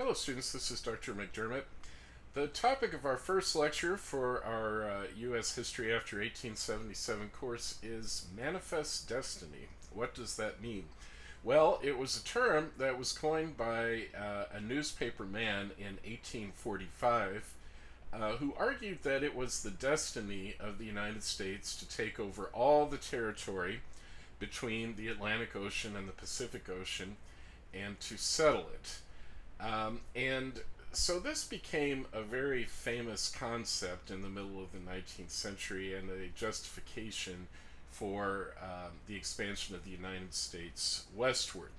Hello students, this is Dr. McDermott. The topic of our first lecture for our U.S. History After 1877 course is Manifest Destiny. What does that mean? Well, it was a term that was coined by a newspaper man in 1845 who argued that it was the destiny of the United States to take over all the territory between the Atlantic Ocean and the Pacific Ocean and to settle it. And so this became a very famous concept in the middle of the 19th century and a justification for the expansion of the United States westward.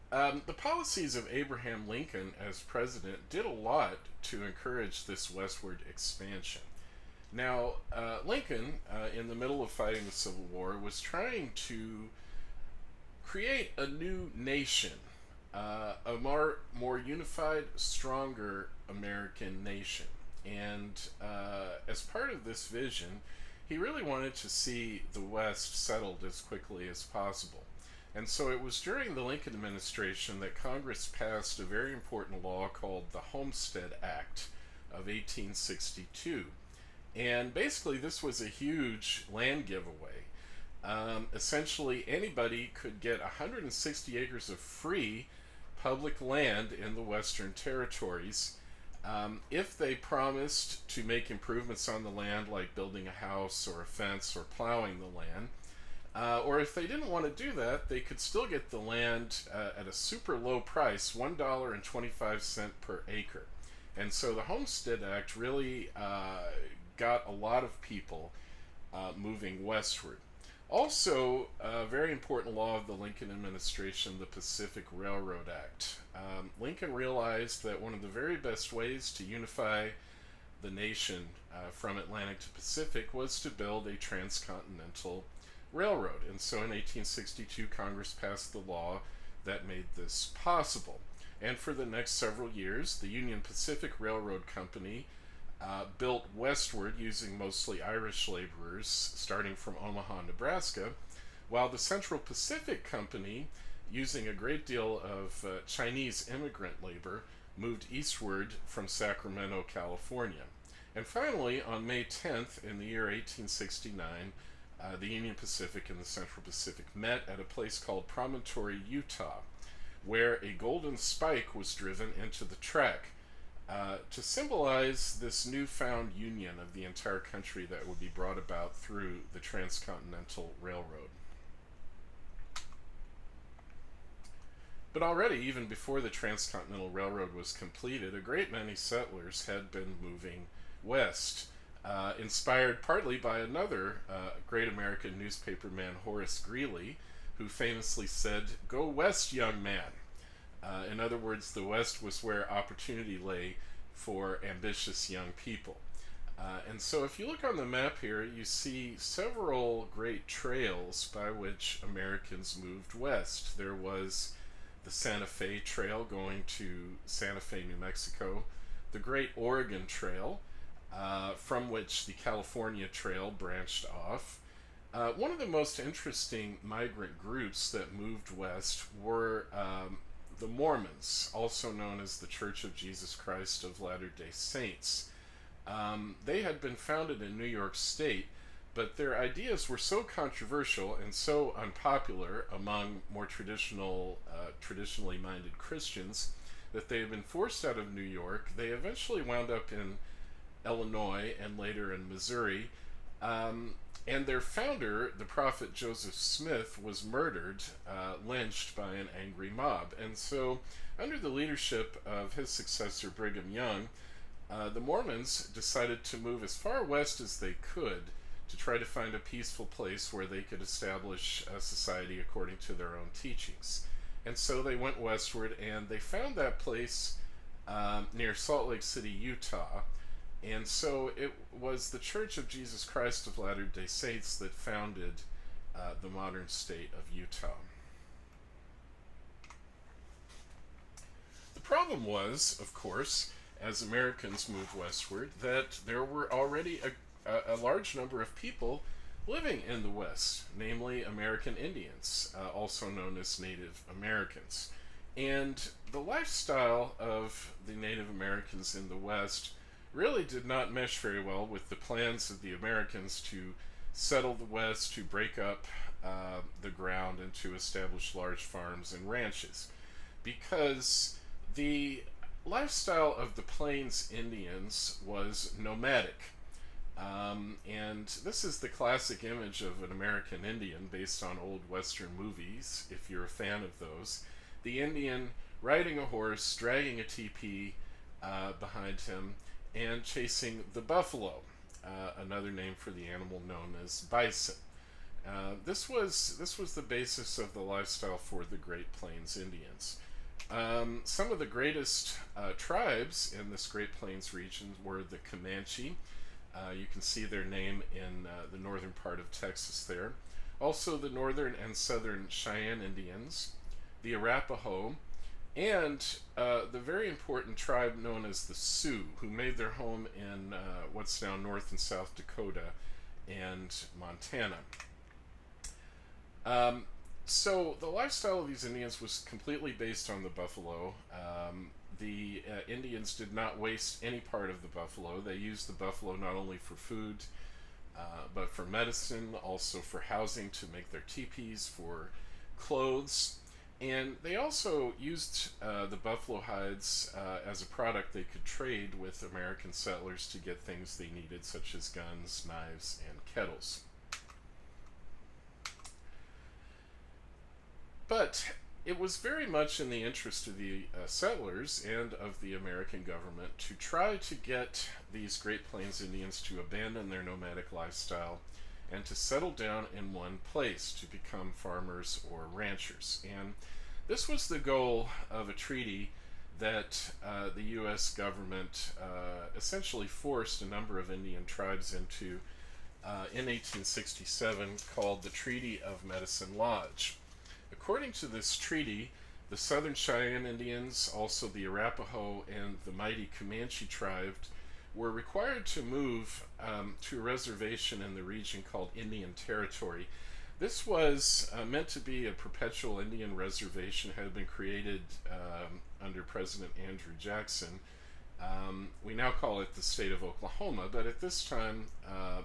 The policies of Abraham Lincoln as president did a lot to encourage this westward expansion. Now, Lincoln, in the middle of fighting the Civil War, was trying to create a new nation, a more unified, stronger American nation. And as part of this vision, he really wanted to see the West settled as quickly as possible. And so it was during the Lincoln administration that Congress passed a very important law called the Homestead Act of 1862. And basically, this was a huge land giveaway. Essentially, anybody could get 160 acres of free public land in the Western Territories if they promised to make improvements on the land, like building a house or a fence or plowing the land. Or if they didn't want to do that, they could still get the land at a super low price, $1.25 per acre. And so the Homestead Act really got a lot of people moving westward. Also, a very important law of the Lincoln administration, the Pacific Railroad Act. Lincoln realized that one of the very best ways to unify the nation from Atlantic to Pacific was to build a transcontinental railroad. And so in 1862, Congress passed the law that made this possible. And for the next several years, the Union Pacific Railroad Company built westward using mostly Irish laborers starting from Omaha, Nebraska, while the Central Pacific Company, using a great deal of Chinese immigrant labor, moved eastward from Sacramento, California. And finally, on May 10th in the year 1869, the Union Pacific and the Central Pacific met at a place called Promontory, Utah, where a golden spike was driven into the track to symbolize this newfound union of the entire country that would be brought about through the Transcontinental Railroad. But already, even before the Transcontinental Railroad was completed, a great many settlers had been moving west, inspired partly by another great American newspaperman, Horace Greeley, who famously said, "Go west, young man." In other words, the West was where opportunity lay for ambitious young people. And so if you look on the map here, you see several great trails by which Americans moved west. There was the Santa Fe Trail going to Santa Fe, New Mexico, the Great Oregon Trail, from which the California Trail branched off. One of the most interesting migrant groups that moved west were the Mormons, also known as the Church of Jesus Christ of Latter-day Saints. They had been founded in New York State, but their ideas were so controversial and so unpopular among more traditionally minded Christians that they had been forced out of New York. They eventually wound up in Illinois and later in Missouri. And their founder, the prophet Joseph Smith, was murdered, lynched by an angry mob. And so, under the leadership of his successor, Brigham Young, the Mormons decided to move as far west as they could to try to find a peaceful place where they could establish a society according to their own teachings. And so they went westward, and they found that place near Salt Lake City, Utah. And so it was the Church of Jesus Christ of Latter-day Saints that founded the modern state of Utah. The problem was, of course, as Americans moved westward, that there were already a large number of people living in the West, namely American Indians, also known as Native Americans. And the lifestyle of the Native Americans in the West really did not mesh very well with the plans of the Americans to settle the West, to break up the ground, and to establish large farms and ranches. Because the lifestyle of the Plains Indians was nomadic. And this is the classic image of an American Indian based on old Western movies, if you're a fan of those. The Indian riding a horse, dragging a teepee behind him, and chasing the buffalo, another name for the animal known as bison. This was the basis of the lifestyle for the Great Plains Indians. Some of the greatest tribes in this Great Plains region were the Comanche. You can see their name in the northern part of Texas there. Also, the northern and southern Cheyenne Indians, the Arapaho, and the very important tribe known as the Sioux, who made their home in what's now North and South Dakota and Montana. So the lifestyle of these Indians was completely based on the buffalo. The Indians did not waste any part of the buffalo. They used the buffalo not only for food, but for medicine, also for housing to make their teepees, for clothes. And they also used the buffalo hides as a product they could trade with American settlers to get things they needed, such as guns, knives, and kettles. But it was very much in the interest of the settlers and of the American government to try to get these Great Plains Indians to abandon their nomadic lifestyle and to settle down in one place to become farmers or ranchers. And this was the goal of a treaty that the U.S. government essentially forced a number of Indian tribes into in 1867, called the Treaty of Medicine Lodge. According to this treaty, the Southern Cheyenne Indians, also the Arapaho and the mighty Comanche tribes, were required to move to a reservation in the region called Indian Territory. This was meant to be a perpetual Indian reservation. It had been created under President Andrew Jackson. We now call it the state of Oklahoma, but at this time,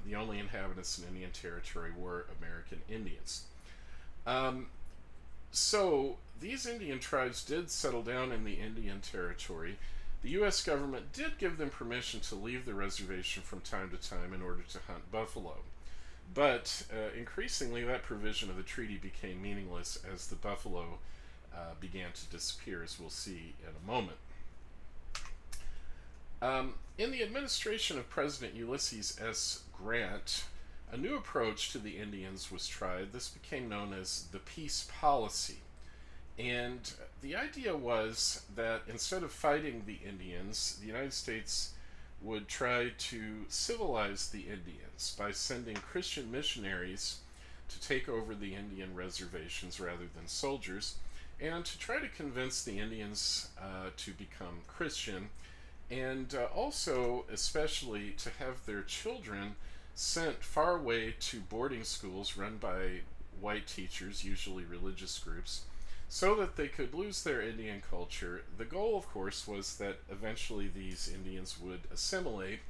the only inhabitants in Indian Territory were American Indians. So these Indian tribes did settle down in the Indian Territory. The U.S. government did give them permission to leave the reservation from time to time in order to hunt buffalo. But increasingly, that provision of the treaty became meaningless as the buffalo began to disappear, as we'll see in a moment. In the administration of President Ulysses S. Grant, a new approach to the Indians was tried. This became known as the peace policy. And the idea was that instead of fighting the Indians, the United States would try to civilize the Indians by sending Christian missionaries to take over the Indian reservations rather than soldiers, and to try to convince the Indians to become Christian, and also, especially, to have their children sent far away to boarding schools run by white teachers, usually religious groups, so that they could lose their Indian culture. The goal, of course, was that eventually these Indians would assimilate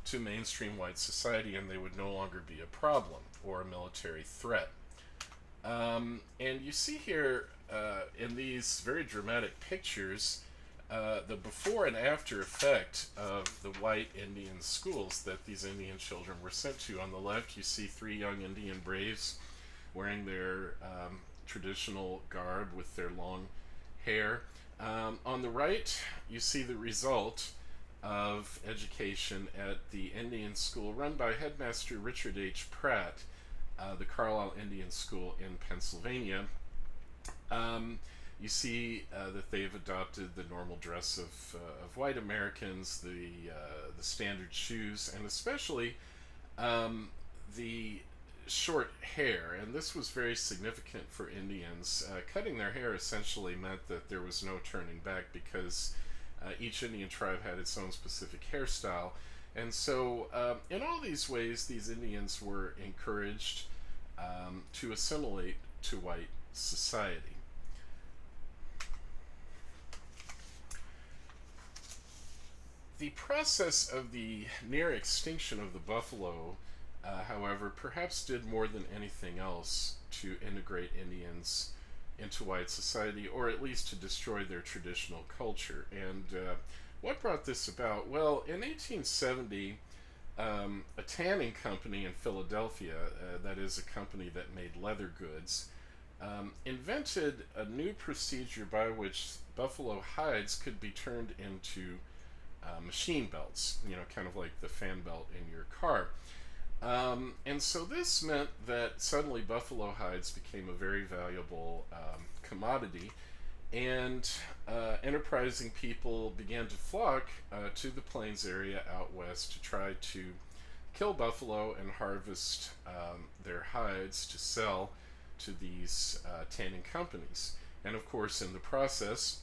to mainstream white society and they would no longer be a problem or a military threat. And you see here in these very dramatic pictures the before and after effect of the white Indian schools that these Indian children were sent to. On the left, you see three young Indian braves wearing their traditional garb with their long hair. On the right, you see the result of education at the Indian school run by headmaster Richard H. Pratt, the Carlisle Indian School in Pennsylvania. You see that they've adopted the normal dress of white Americans, the standard shoes, and especially the short hair. And this was very significant for Indians. Cutting their hair essentially meant that there was no turning back, because each Indian tribe had its own specific hairstyle. And so, in all these ways, these Indians were encouraged to assimilate to white society. The process of the near extinction of the buffalo, however, perhaps did more than anything else to integrate Indians into white society, or at least to destroy their traditional culture. And what brought this about? Well, in 1870, a tanning company in Philadelphia, that is a company that made leather goods, invented a new procedure by which buffalo hides could be turned into machine belts, kind of like the fan belt in your car. And so this meant that suddenly buffalo hides became a very valuable commodity, and enterprising people began to flock to the plains area out west to try to kill buffalo and harvest their hides to sell to these tanning companies. And of course, in the process,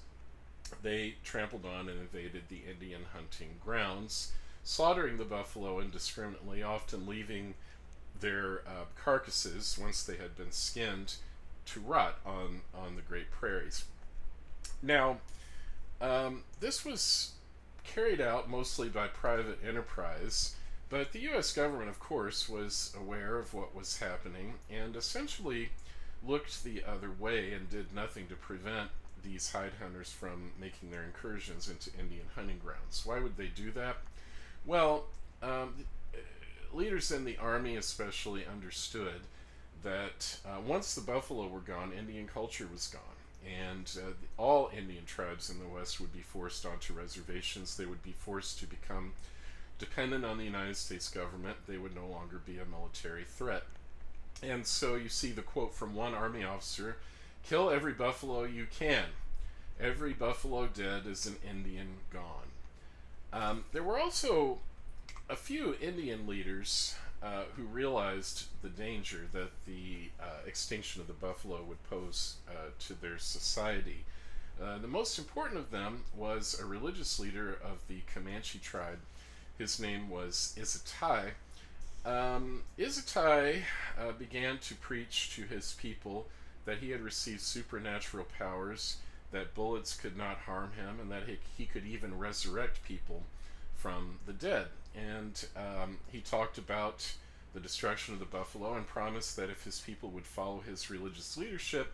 they trampled on and invaded the Indian hunting grounds, slaughtering the buffalo indiscriminately, often leaving their carcasses, once they had been skinned, to rot on the great prairies. Now, this was carried out mostly by private enterprise, but the U.S. government, of course, was aware of what was happening and essentially looked the other way and did nothing to prevent these hide hunters from making their incursions into Indian hunting grounds. Why would they do that? Well, leaders in the army especially understood that once the buffalo were gone, Indian culture was gone. And all Indian tribes in the West would be forced onto reservations. They would be forced to become dependent on the United States government. They would no longer be a military threat. And so you see the quote from one Army officer: "Kill every buffalo you can. Every buffalo dead is an Indian gone." There were also a few Indian leaders who realized the danger that the extinction of the buffalo would pose to their society. The most important of them was a religious leader of the Comanche tribe. His name was Izzetai. Izzetai began to preach to his people that he had received supernatural powers, that bullets could not harm him, and that he could even resurrect people from the dead. And he talked about the destruction of the buffalo and promised that if his people would follow his religious leadership,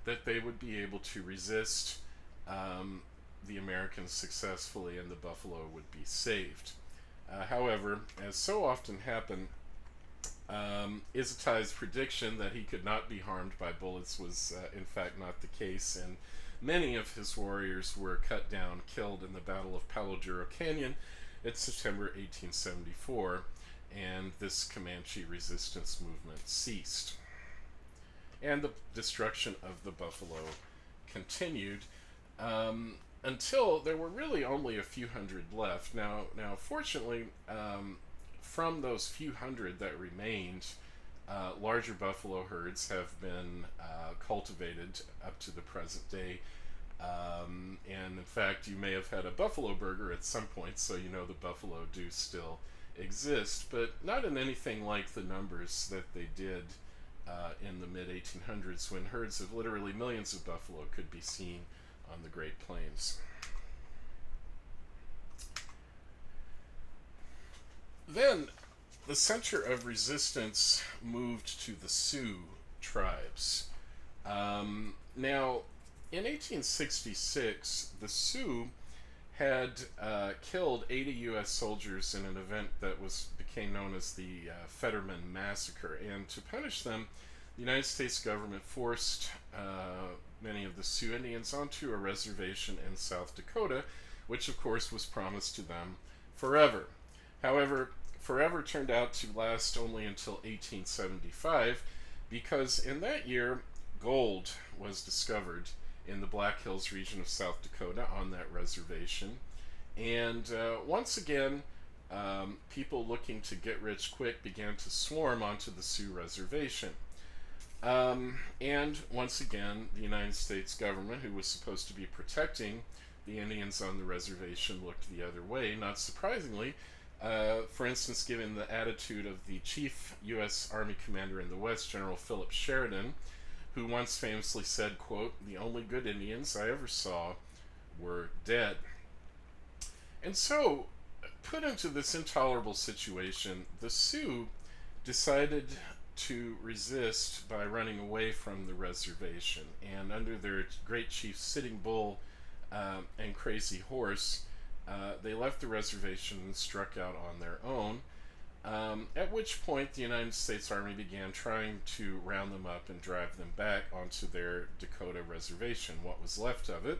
that they would be able to resist the Americans successfully and the buffalo would be saved. However, as so often happened, Izzetai's prediction that he could not be harmed by bullets was in fact not the case, and many of his warriors were cut down, killed in the Battle of Palo Duro Canyon in September 1874, and this Comanche resistance movement ceased. And the destruction of the buffalo continued until there were really only a few hundred left. Now, fortunately, from those few hundred that remained, larger buffalo herds have been cultivated up to the present day. And in fact, you may have had a buffalo burger at some point, so you know the buffalo do still exist, but not in anything like the numbers that they did in the mid 1800s, when herds of literally millions of buffalo could be seen on the Great Plains. Then the center of resistance moved to the Sioux tribes. Now, in 1866, the Sioux had killed 80 U.S. soldiers in an event that became known as the Fetterman Massacre. And to punish them, the United States government forced many of the Sioux Indians onto a reservation in South Dakota, which of course was promised to them forever. However, forever turned out to last only until 1875, because in that year, gold was discovered in the Black Hills region of South Dakota on that reservation. And once again, people looking to get rich quick began to swarm onto the Sioux reservation. And once again, the United States government, who was supposed to be protecting the Indians on the reservation, looked the other way. Not surprisingly, For instance, given the attitude of the chief U.S. Army commander in the West, General Philip Sheridan, who once famously said, quote, "The only good Indians I ever saw were dead." And so, put into this intolerable situation, the Sioux decided to resist by running away from the reservation. And under their great chief Sitting Bull and Crazy Horse, they left the reservation and struck out on their own. At which point, the United States Army began trying to round them up and drive them back onto their Dakota reservation, what was left of it.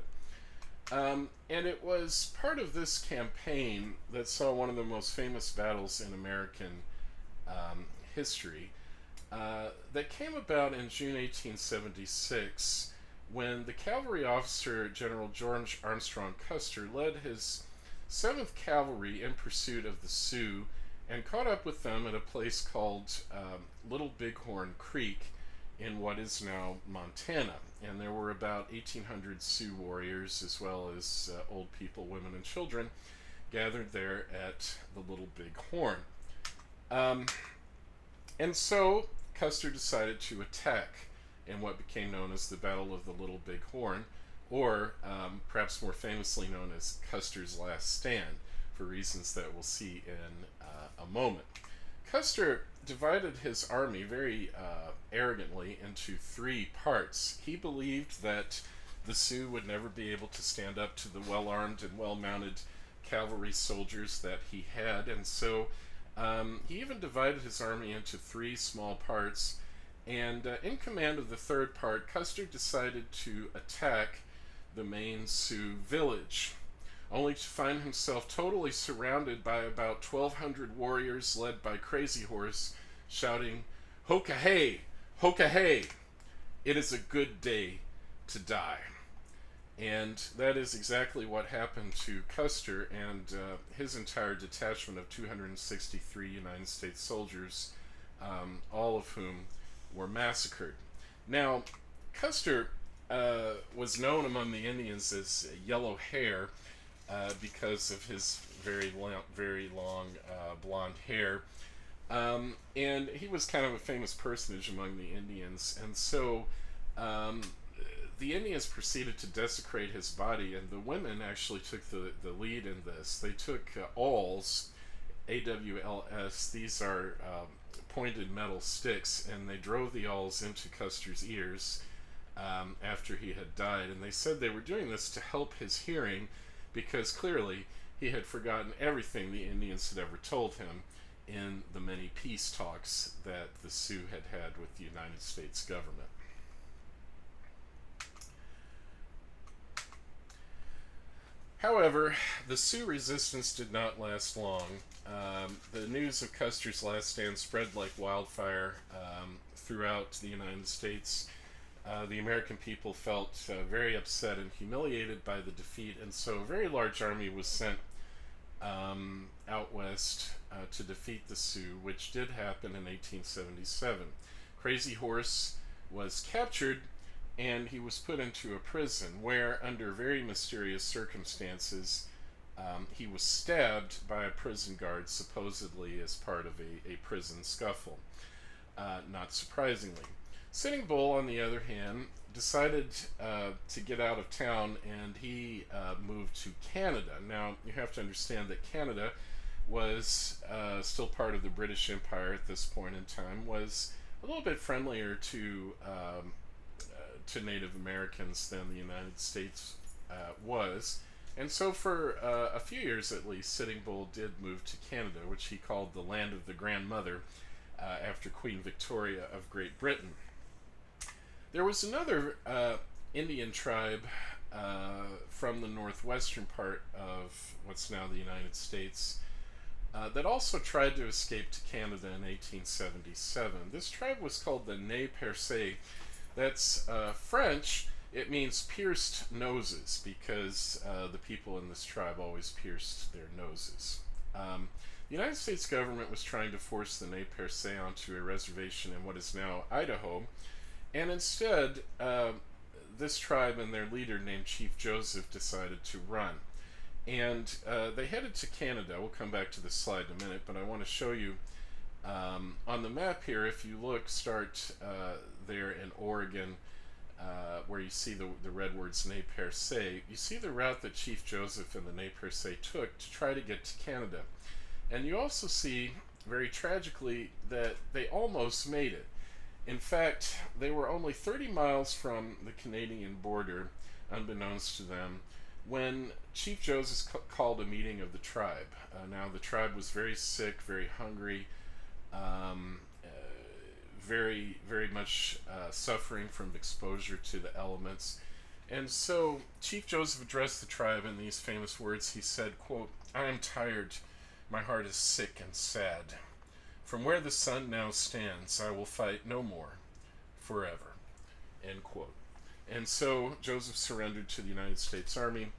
And it was part of this campaign that saw one of the most famous battles in American history that came about in June 1876 when the cavalry officer General George Armstrong Custer led his 7th Cavalry in pursuit of the Sioux and caught up with them at a place called Little Bighorn Creek in what is now Montana. And there were about 1,800 Sioux warriors, as well as old people, women, and children, gathered there at the Little Bighorn. And so Custer decided to attack in what became known as the Battle of the Little Bighorn, or perhaps more famously known as Custer's Last Stand, for reasons that we'll see in a moment. Custer divided his army very arrogantly into 3 parts. He believed that the Sioux would never be able to stand up to the well-armed and well-mounted cavalry soldiers that he had, and so he even divided his army into 3 small parts, and in command of the 3rd part, Custer decided to attack the main Sioux village, only to find himself totally surrounded by about 1,200 warriors led by Crazy Horse, shouting, "Ho-ka-hey! Ho-ka-hey! It is a good day to die." And that is exactly what happened to Custer and his entire detachment of 263 United States soldiers, all of whom were massacred. Now, Custer was known among the Indians as Yellow Hair because of his very long blonde hair. And he was kind of a famous personage among the Indians. And so the Indians proceeded to desecrate his body, and the women actually took the lead in this. They took awls, AWLS, these are pointed metal sticks, and they drove the awls into Custer's ears after he had died. And they said they were doing this to help his hearing, because clearly he had forgotten everything the Indians had ever told him in the many peace talks that the Sioux had had with the United States government. However, the Sioux resistance did not last long. The news of Custer's last stand spread like wildfire throughout the United States. The American people felt very upset and humiliated by the defeat, and so a very large army was sent out west to defeat the Sioux, which did happen in 1877. Crazy Horse was captured, and he was put into a prison where, under very mysterious circumstances, he was stabbed by a prison guard, supposedly as part of a prison scuffle. Not surprisingly. Sitting Bull, on the other hand, decided to get out of town, and he moved to Canada. Now, you have to understand that Canada was still part of the British Empire at this point in time, was a little bit friendlier to Native Americans than the United States was. And so for a few years at least, Sitting Bull did move to Canada, which he called the land of the grandmother, after Queen Victoria of Great Britain. There was another Indian tribe from the northwestern part of what's now the United States that also tried to escape to Canada in 1877. This tribe was called the Nez Percés. That's French. It means pierced noses, because the people in this tribe always pierced their noses. The United States government was trying to force the Nez Percés onto a reservation in what is now Idaho, and instead, this tribe and their leader named Chief Joseph decided to run. And they headed to Canada. We'll come back to this slide in a minute, but I want to show you on the map here. If you look, start there in Oregon, where you see the red words Nez Percé, you see the route that Chief Joseph and the Nez Percé took to try to get to Canada. And you also see, very tragically, that they almost made it. In fact, they were only 30 miles from the Canadian border, unbeknownst to them, when Chief Joseph called a meeting of the tribe. Now, the tribe was very sick, very hungry, um, uh, very much suffering from exposure to the elements. And so Chief Joseph addressed the tribe in these famous words. He said, quote, "I am tired, my heart is sick and sad. From where the sun now stands, I will fight no more, forever," end quote. And so Joseph surrendered to the United States Army,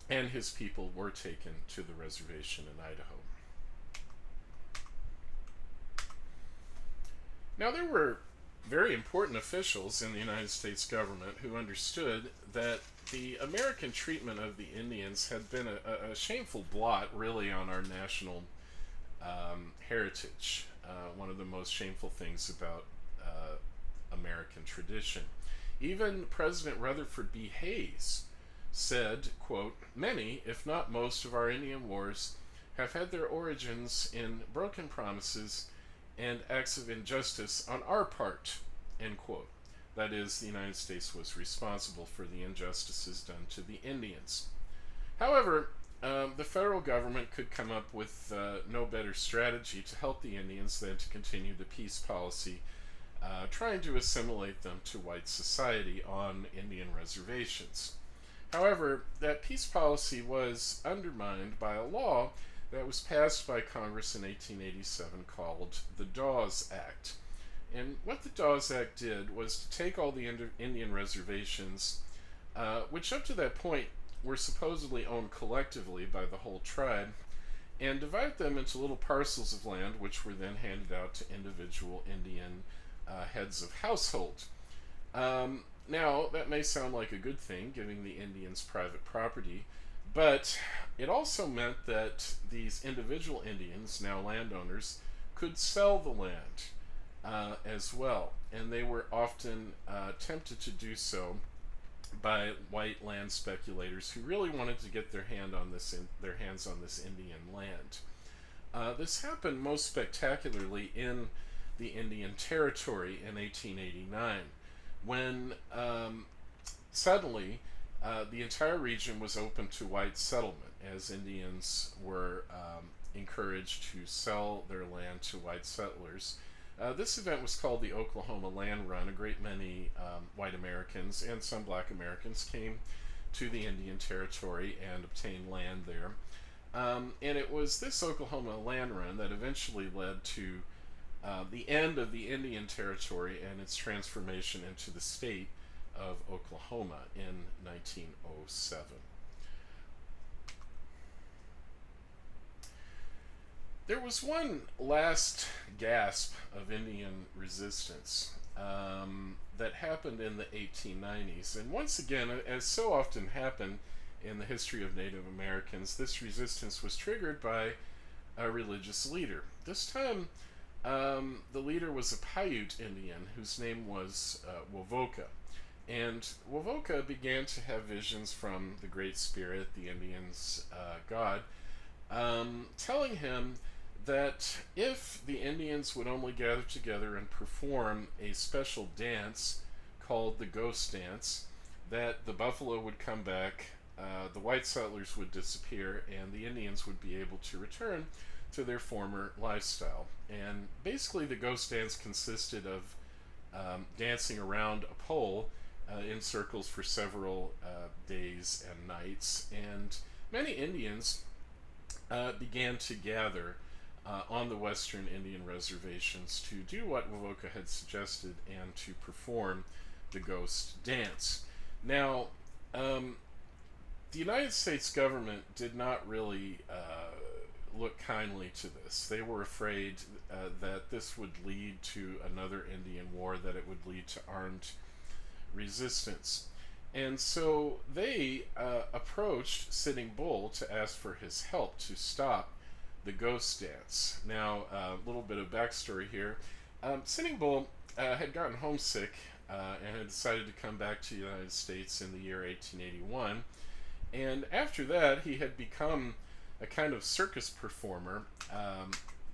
and his people were taken to the reservation in Idaho. Now, there were very important officials in the United States government who understood that the American treatment of the Indians had been a shameful blot, really, on our national heritage. One of the most shameful things about American tradition. Even President Rutherford B. Hayes said, quote, "Many, if not most, of our Indian wars have had their origins in broken promises and acts of injustice on our part," end quote. That is, the United States was responsible for the injustices done to the Indians. However, the federal government could come up with no better strategy to help the Indians than to continue the peace policy, trying to assimilate them to white society on Indian reservations. However, that peace policy was undermined by a law that was passed by Congress in 1887 called the Dawes Act. And what the Dawes Act did was to take all the Indian reservations, which up to that point were supposedly owned collectively by the whole tribe, and divide them into little parcels of land, which were then handed out to individual Indian heads of household. Now, that may sound like a good thing, giving the Indians private property, but it also meant that these individual Indians, now landowners, could sell the land as well, and they were often tempted to do so by white land speculators who really wanted to get their hands on this Indian land. This happened most spectacularly in the Indian Territory in 1889, when suddenly the entire region was open to white settlement, as Indians were encouraged to sell their land to white settlers. This event was called the Oklahoma Land Run. A great many white Americans and some black Americans came to the Indian Territory and obtained land there. And it was this Oklahoma Land Run that eventually led to the end of the Indian Territory and its transformation into the state of Oklahoma in 1907. There was one last gasp of Indian resistance that happened in the 1890s. And once again, as so often happened in the history of Native Americans, this resistance was triggered by a religious leader. This time, the leader was a Paiute Indian whose name was Wovoka. And Wovoka began to have visions from the Great Spirit, the Indians' god, telling him that if the Indians would only gather together and perform a special dance called the Ghost Dance, that the buffalo would come back, the white settlers would disappear, and the Indians would be able to return to their former lifestyle. And basically, the Ghost Dance consisted of dancing around a pole in circles for several days and nights, and many Indians began to gather on the western Indian reservations to do what Wovoka had suggested and to perform the ghost dance. Now, the United States government did not really look kindly to this. They were afraid that this would lead to another Indian war, that it would lead to armed resistance. And so they approached Sitting Bull to ask for his help to stop the ghost dance. Now, a little bit of backstory here. Sitting Bull had gotten homesick and had decided to come back to the United States in the year 1881. And after that, he had become a kind of circus performer.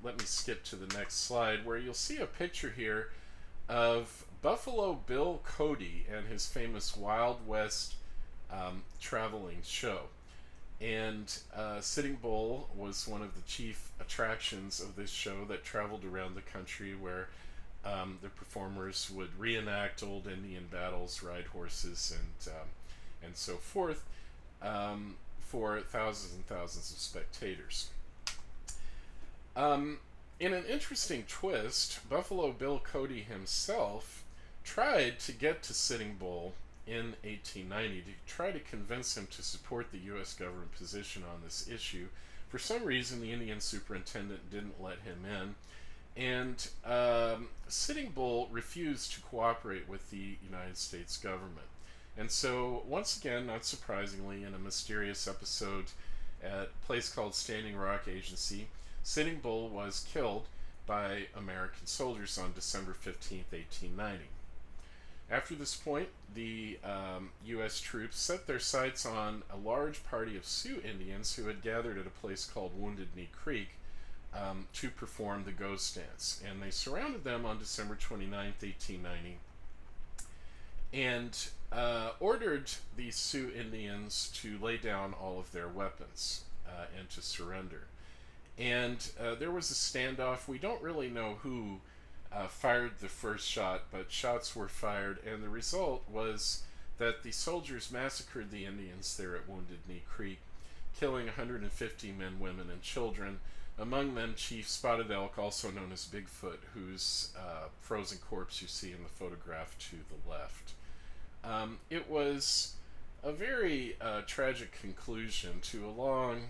Let me skip to the next slide, where you'll see a picture here of Buffalo Bill Cody and his famous Wild West traveling show. And Sitting Bull was one of the chief attractions of this show that traveled around the country, where the performers would reenact old Indian battles, ride horses, and so forth, for thousands and thousands of spectators. In an interesting twist, Buffalo Bill Cody himself tried to get to Sitting Bull in 1890 to try to convince him to support the U.S. government position on this issue. For some reason, the Indian superintendent didn't let him in, and Sitting Bull refused to cooperate with the United States government. And so, once again, not surprisingly, in a mysterious episode at a place called Standing Rock Agency, Sitting Bull was killed by American soldiers on December 15th, 1890. After this point, the U.S. troops set their sights on a large party of Sioux Indians who had gathered at a place called Wounded Knee Creek to perform the ghost dance. And they surrounded them on December 29th, 1890, and ordered the Sioux Indians to lay down all of their weapons and to surrender. And there was a standoff. We don't really know who fired the first shot, but shots were fired, and the result was that the soldiers massacred the Indians there at Wounded Knee Creek, killing 150 men, women, and children, among them Chief Spotted Elk, also known as Bigfoot, whose frozen corpse you see in the photograph to the left. It was a very tragic conclusion to a long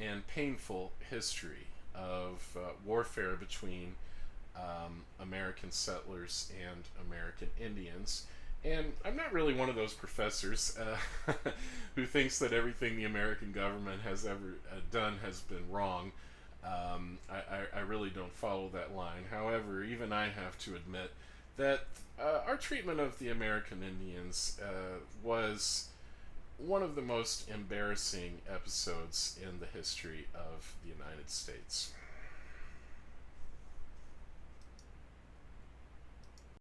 and painful history of warfare between American settlers and American Indians. And I'm not really one of those professors who thinks that everything the American government has ever done has been wrong. I really don't follow that line. However, even I have to admit that our treatment of the American Indians was one of the most embarrassing episodes in the history of the United States.